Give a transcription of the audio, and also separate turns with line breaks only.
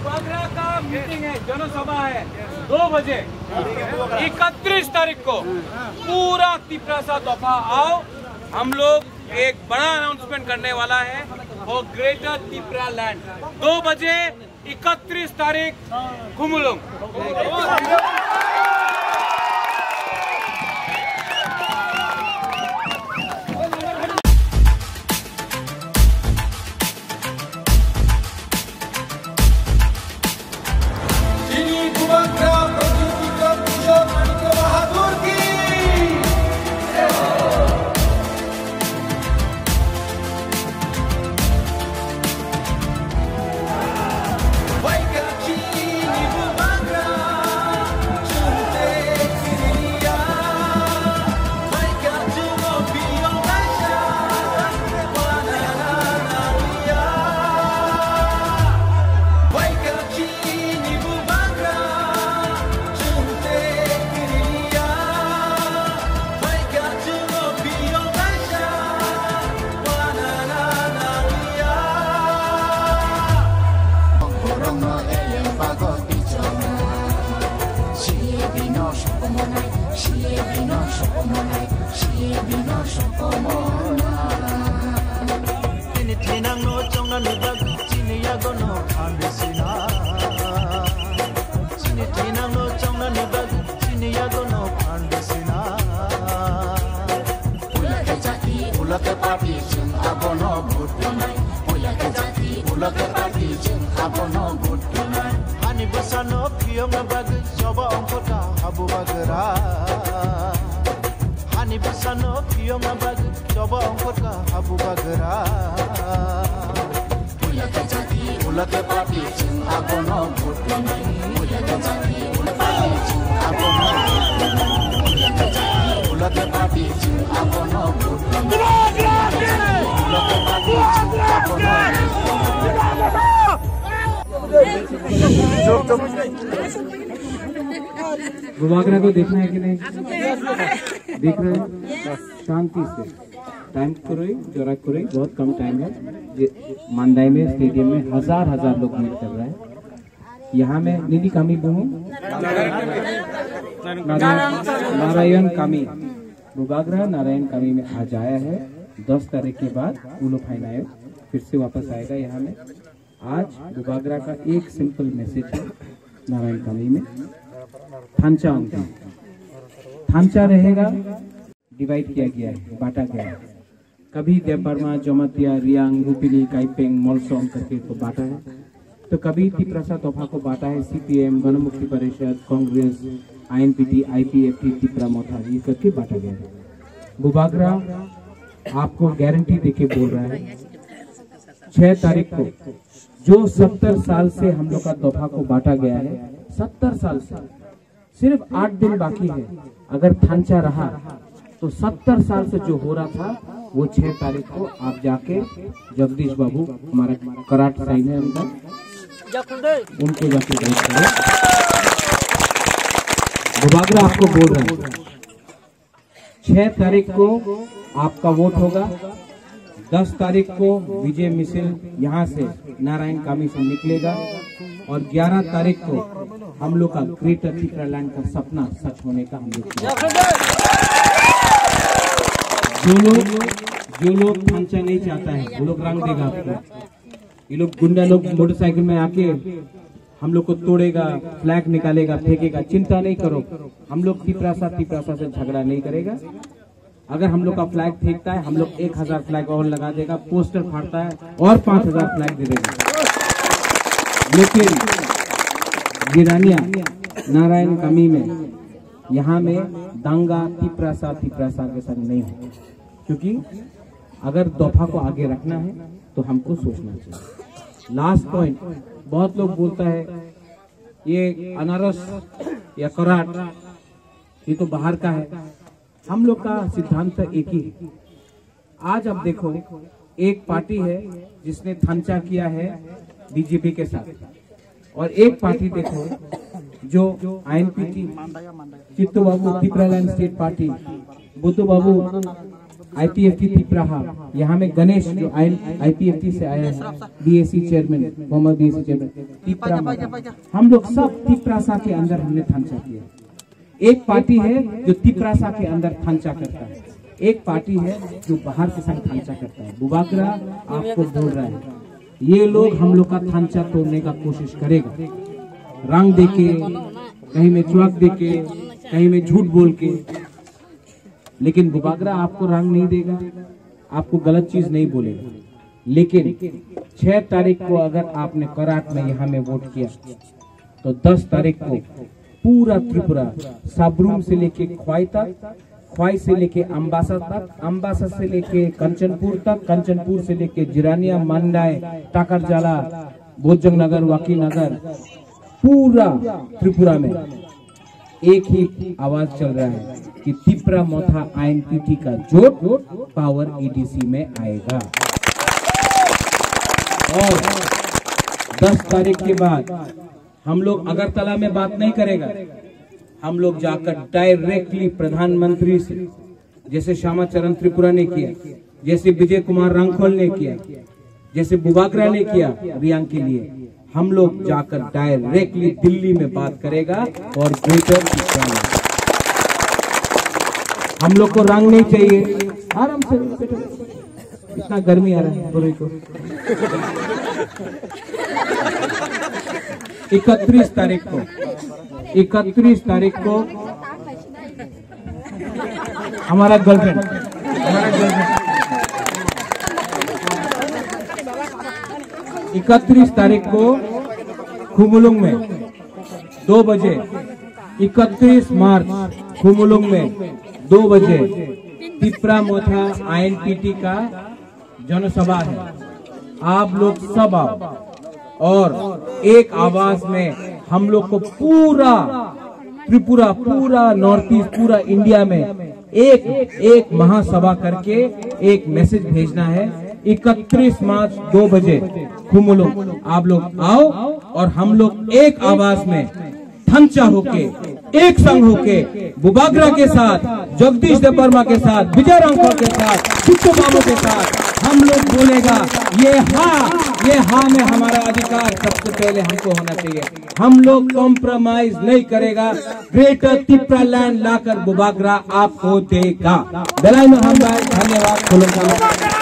बुबागरा का मीटिंग है, जनसभा है 2 बजे 31 तारीख को। पूरा तिपरासा दफा आओ, हम लोग एक बड़ा अनाउंसमेंट करने वाला है और ग्रेटर तिपरा लैंड 2 बजे 31 तारीख खुमुलुंग।
बुबागरा को देखना है कि नहीं? देख रहे हैं? शांति से टाइम करो, जोरा करो, बहुत कम टाइम है। मानदाई में स्टेडियम में हजार लोग मीट कर रहा है। यहाँ में निधि कामी बोलूं, नारायण कामी, बुबागरा नारायण कामी में आज आया है। 10 तारीख के बाद उलो फाइनायो फिर से वापस आएगा। यहाँ में आज बुबागरा का एक सिंपल मैसेज है नारायण कामी में, थांचा रहेगा, डिवाइड किया गया है, बांटा गया है। कभी देवबर्मा, जमातिया, रियांग, रुपिली, काइपेंग, मोलसोम करके तो बांटा है, तो कभी तिपरासा तोफा को बांटा है सीपीएम, गणमुक्ति परिषद, कांग्रेस, आईएनपीटी, आईपीएफटी, तिपरा मोथा ये करके बांटा गया है। बुबागरा आपको गारंटी देके बोल रहा है 6 तारीख को जो 70 साल से हम लोग का तोहफा को बांटा गया है, 70 साल से सिर्फ 8 दिन बाकी है। अगर थांचा रहा तो 70 साल से जो हो रहा था वो 6 तारीख को आप जाके जगदीश बाबू, हमारा कराट साइन है उनका, उनको जाके वोट करें। बुबागरा आपको बोल रहा है 6 तारीख को आपका वोट होगा। 10 तारीख को विजय मिसिल यहाँ से नारायण कामी से निकलेगा और 11 तारीख को हम लोग का ग्रेटर तिपरा लैंड का सपना सच होने का हम लोग जो लोग थांचा नहीं चाहता है वो लोग रंग देगा आपको। ये लोग गुंडा लोग मोटरसाइकिल में आके हम लोग को तोड़ेगा, फ्लैग निकालेगा, फेंकेगा। चिंता नहीं करो, हम लोग तिपरासा से झगड़ा नहीं करेगा। अगर हम लोग का फ्लैग फेंकता है हम लोग 1000 फ्लैग और लगा देगा, पोस्टर फाड़ता है और 5000 फ्लैग दे देगा। लेकिन गिरानिया नारायण कामी में यहाँ में दंगा तिपरासा के साथ नहीं होगा, क्योंकि अगर दफा को आगे रखना है तो हमको सोचना चाहिए। लास्ट पॉइंट, बहुत लोग बोलता है ये अनारस या कराट ये तो बाहर का है। हम लोग का सिद्धांत एक ही है। आज आप देखो एक पार्टी है जिसने थांचा किया है बीजेपी के साथ, और एक पार्टी देखो जो आईएनपीटी चित्तू बाबू तिपरा लैंड स्टेट पार्टी, बुद्धू बाबू IPFT तिप्राहा, यहाँ में गणेश जो IPFT से आया है, BAC chairman, farmer BAC chairman, Tipra, हम लोग सब तिप्रासा के अंदर हमने थांचा किया। एक पार्टी है जो तिप्रासा के अंदर थांचा करता है, एक पार्टी है जो बाहर के संग थांचा करता है। बुबागरा आपको बोल रहा है, ये लोग हम लोग का थांचा तोड़ने का कोशिश करेगा, रंग देके, कहीं में चुआक देके, कहीं में झूठ बोल के, लेकिन बुबागरा आपको रंग नहीं देगा, आपको गलत चीज नहीं बोलेगा। लेकिन 6 तारीख को अगर आपने कराट में यहाँ में वोट किया तो 10 तारीख को पूरा त्रिपुरा, साबरूम से लेके ख्वाई तक, ख्वाई से लेके अम्बासा तक, अम्बासा से लेके कंचनपुर तक, कंचनपुर से लेके जिरानिया, मंडाई, टाकरजाला, बोजंग नगर, वाकी नगर, पूरा त्रिपुरा में एक ही आवाज चल रहा है कि तिप्रा मोथा INPT का जोट पावर EDC में आएगा। और 10 तारीख के बाद हम लोग अगरतला में बात नहीं करेगा, हम लोग जाकर डायरेक्टली प्रधानमंत्री से, जैसे श्यामा चरण त्रिपुरा ने किया, जैसे विजय कुमार रांगखोल ने किया, जैसे बुबागरा ने किया रियांग के लिए, हम लोग जाकर डायरेक्टली दिल्ली में बात करेगा और ग्रेटर तिप्रा में। हम लोग को रंग नहीं चाहिए, आराम से, इतना गर्मी आ रहा है बोले को। 31 तारीख को हमारा गर्लफ्रेंड 31 तारीख को खुमुलुंग में 2 बजे, 31 मार्च खुमुलुंग में 2 बजे तिप्रा मोथा INPT का जनसभा है। आप लोग सब आओ और एक आवाज में हम लोग को पूरा त्रिपुरा, पूरा नॉर्थ ईस्ट, पूरा इंडिया में एक महासभा करके एक मैसेज भेजना है। 31 मार्च 2 बजे खुमुलुंग आप लोग आओ और हम लोग एक आवाज में थंचा होके, एक संग होके, बुबागरा के साथ, जगदीश देवर्मा के साथ, विजय रांगखोल के साथ, चिट्टू बाबू के साथ हम लोग बोलेगा ये हाँ में हमारा अधिकार सबसे पहले हमको होना चाहिए। हम लोग कॉम्प्रोमाइज नहीं करेगा, ग्रेटर तिप्रा लैंड लाकर बुबागरा आपको देगा। बेलाई में हम धन्यवाद।